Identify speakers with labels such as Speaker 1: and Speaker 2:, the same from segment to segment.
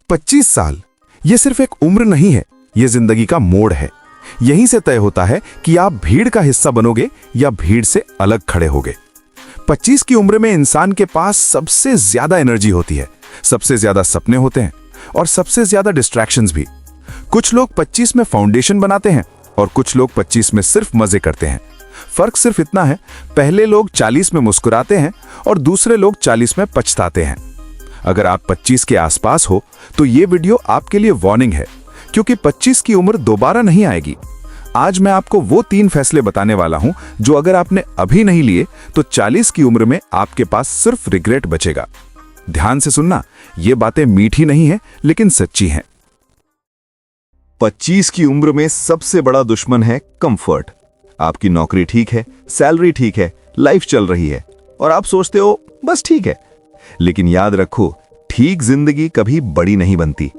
Speaker 1: 25 साल ये सिर्फ एक उम्र नहीं है, ये जिंदगी का मोड़ है। यहीं से तय होता है कि आप भीड़ का हिस्सा बनोगे या भीड़ से अलग खड़े होगे। 25 की उम्र में इंसान के पास सबसे ज्यादा एनर्जी होती है, सबसे ज्यादा सपने होते हैं और सबसे ज्यादा डिस्ट्रैक्शंस भी। कुछ लोग 25 में फाउंडेशन बनाते हैं और कुछ लोग 25 में सिर्फ मजे करते हैं। फर्क सिर्फ इतना है, पहले लोग 40 में मुस्कुराते हैं और दूसरे लोग 40 में पछताते हैं। अगर आप 25 के आसपास हो तो ये वीडियो आपके लिए वार्निंग है, क्योंकि 25 की उम्र दोबारा नहीं आएगी। आज मैं आपको वो 3 फैसले बताने वाला हूं जो अगर आपने अभी नहीं लिए तो 40 की उम्र में आपके पास सिर्फ रिग्रेट बचेगा। ध्यान से सुनना, ये बातें मीठी नहीं है लेकिन सच्ची हैं।
Speaker 2: 25 की उम्र में सबसे बड़ा दुश्मन है कंफर्ट। आपकी नौकरी ठीक है, सैलरी ठीक है, लाइफ चल रही है और आप सोचते हो बस ठीक है। लेकिन याद रखो, ठीक जिंदगी कभी बड़ी नहीं बनती।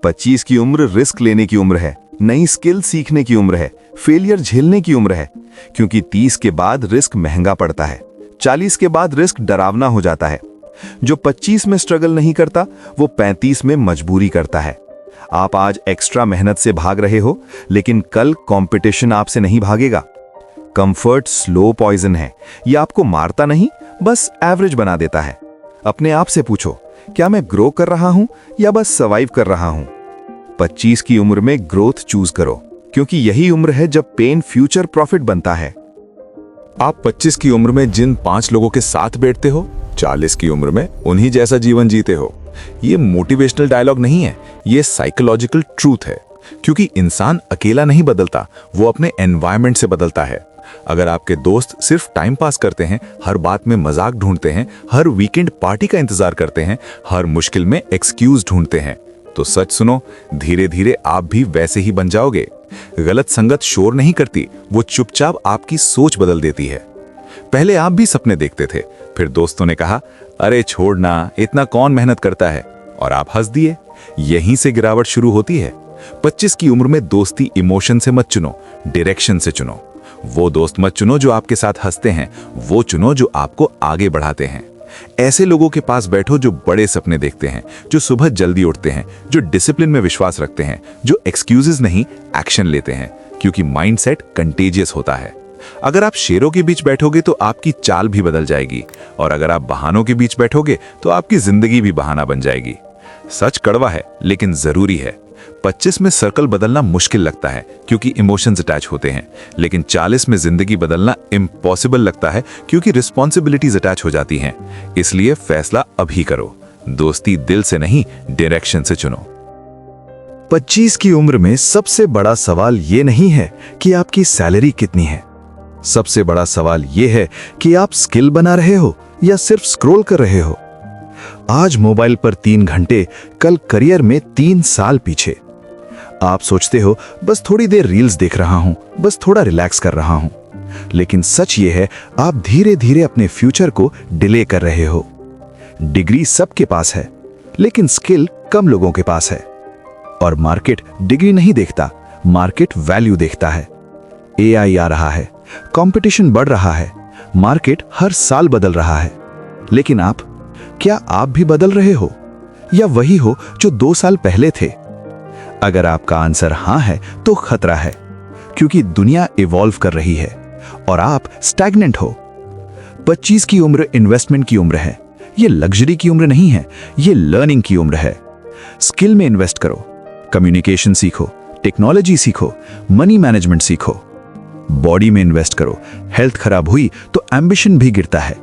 Speaker 2: 25 की उम्र रिस्क लेने की उम्र है, नई स्किल सीखने की उम्र है, फेलियर झेलने की उम्र है। क्योंकि 30 के बाद रिस्क महंगा पड़ता है, 40 के बाद रिस्क डरावना हो जाता है। जो 25 में स्ट्रगल नहीं करता वो 35 में मजबूरी करता है। आप आज एक्स्ट्रा मेहनत से भाग रहे हो, लेकिन कल कंपटीशन आपसे नहीं भागेगा। कंफर्ट स्लो पॉइजन है, यह आपको मारता नहीं, बस एवरेज बना देता है। अपने आप से पूछो, क्या मैं ग्रो कर रहा हूं या बस सर्वाइव कर रहा हूं? 25 की उम्र में ग्रोथ चूज करो, क्योंकि यही उम्र है जब पेन फ्यूचर प्रॉफिट बनता है।
Speaker 3: आप 25 की उम्र में जिन 5 लोगों के साथ बैठते हो, 40 की उम्र में उन्हीं जैसा जीवन जीते हो। ये मोटिवेशनल डायलॉग नहीं है, ये साइकोलॉजिकल ट्रूथ है। क्योंकि इंसान अकेला नहीं बदलता, वो अपने एनवायरनमेंट से बदलता है। अगर आपके दोस्त सिर्फ टाइम पास करते हैं, हर बात में मजाक ढूंढते हैं, हर वीकेंड पार्टी का इंतजार करते हैं, हर मुश्किल में एक्सक्यूज ढूंढते हैं, तो सच सुनो, धीरे धीरे आप भी वैसे ही बन जाओगे। गलत संगत शोर नहीं करती, वो चुपचाप आपकी सोच बदल देती है। पहले आप भी सपने देखते थे, फिर दोस्तों ने कहा, अरे छोड़ना, इतना कौन मेहनत करता है, और आप हंस दिए। यहीं से गिरावट शुरू होती है। 25 की उम्र में दोस्ती इमोशन से मत चुनो, डायरेक्शन से चुनो। वो दोस्त मत चुनो जो आपके साथ हंसते हैं, वो चुनो जो आपको आगे बढ़ाते हैं। ऐसे लोगों के पास बैठो जो बड़े सपने देखते हैं, जो सुबह जल्दी उठते हैं, जो डिसिप्लिन में विश्वास रखते हैं, जो एक्सक्यूजेस नहीं एक्शन लेते हैं, क्योंकि माइंडसेट कंटेजियस होता है। अगर आप शेरों के बीच बैठोगे तो आपकी चाल भी बदल जाएगी, और अगर आप बहानों के बीच बैठोगे तो आपकी जिंदगी भी बहाना बन जाएगी। सच कड़वा है लेकिन जरूरी है। 25 में सर्कल बदलना मुश्किल लगता है क्योंकि इमोशंस अटैच होते हैं, लेकिन 40 में जिंदगी बदलना इम्पॉसिबल लगता है क्योंकि रिस्पॉन्सिबिलिटीज अटैच हो जाती हैं। इसलिए फैसला अभी करो, दोस्ती दिल से नहीं, डायरेक्शन से चुनो।
Speaker 2: 25 की उम्र में सबसे बड़ा सवाल ये नहीं है कि आपकी सैलरी कितनी है। सबसे बड़ा सवाल ये है कि आप स्किल बना रहे हो या सिर्फ स्क्रॉल कर रहे हो। आज मोबाइल पर 3 घंटे, कल करियर में 3 साल पीछे। आप सोचते हो बस थोड़ी देर रील्स देख रहा हूं, बस थोड़ा रिलैक्स कर रहा हूं, लेकिन सच ये है, आप धीरे धीरे अपने फ्यूचर को डिले कर रहे हो। डिग्री सबके पास है, लेकिन स्किल कम लोगों के पास है। और मार्केट डिग्री नहीं देखता, मार्केट वैल्यू देखता है। एआई आ रहा है, कंपटीशन बढ़ रहा है, मार्केट हर साल बदल रहा है, लेकिन क्या आप भी बदल रहे हो या वही हो जो 2 साल पहले थे? अगर आपका आंसर हां है तो खतरा है, क्योंकि दुनिया इवॉल्व कर रही है और आप स्टैग्नेंट हो। 25 की उम्र इन्वेस्टमेंट की उम्र है, ये लग्जरी की उम्र नहीं है, ये लर्निंग की उम्र है। स्किल में इन्वेस्ट करो, कम्युनिकेशन सीखो, टेक्नोलॉजी सीखो, मनी मैनेजमेंट सीखो। बॉडी में इन्वेस्ट करो, हेल्थ खराब हुई तो एम्बिशन भी गिरता है।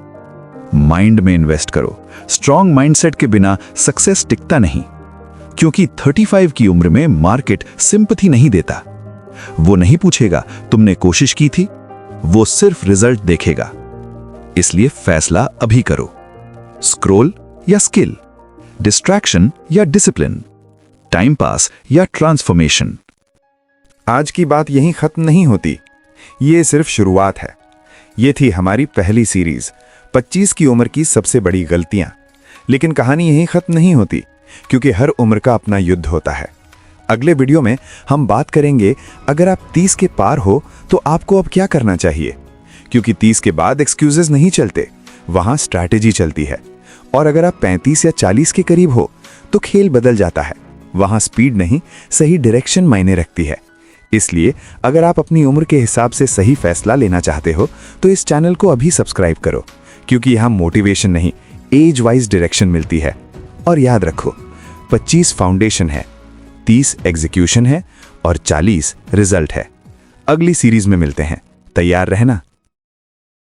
Speaker 2: माइंड में इन्वेस्ट करो, स्ट्रॉन्ग माइंडसेट के बिना सक्सेस टिकता नहीं, क्योंकि 35 की उम्र में मार्केट सिंपैथी नहीं देता। वो नहीं पूछेगा तुमने कोशिश की थी, वो सिर्फ रिजल्ट देखेगा। इसलिए फैसला अभी करो, स्क्रॉल या स्किल, डिस्ट्रैक्शन या डिसिप्लिन, टाइम पास या ट्रांसफॉर्मेशन।
Speaker 1: आज की बात यहीं खत्म नहीं होती, ये सिर्फ शुरुआत है। ये थी हमारी पहली सीरीज 25 की उम्र की सबसे बड़ी गलतियां। लेकिन कहानी यहीं खत्म नहीं होती, क्योंकि हर उम्र का अपना युद्ध होता है। अगले वीडियो में हम बात करेंगे, अगर आप 30 के पार हो तो आपको अब क्या करना चाहिए, क्योंकि 30 के बाद एक्सक्यूजेस नहीं चलते, वहां स्ट्रैटेजी चलती है। और अगर आप 35 या 40 के करीब हो तो खेल बदल जाता है। वहां स्पीड नहीं, सही डायरेक्शन मायने रखती है। इसलिए अगर आप अपनी उम्र के हिसाब से सही फैसला लेना चाहते हो तो इस चैनल को अभी सब्सक्राइब करो, क्योंकि यहाँ मोटिवेशन नहीं, एज वाइज डायरेक्शन मिलती है। और याद रखो, 25 फाउंडेशन है, 30 एग्जीक्यूशन है और 40 रिजल्ट है। अगली सीरीज में मिलते हैं, तैयार रहना।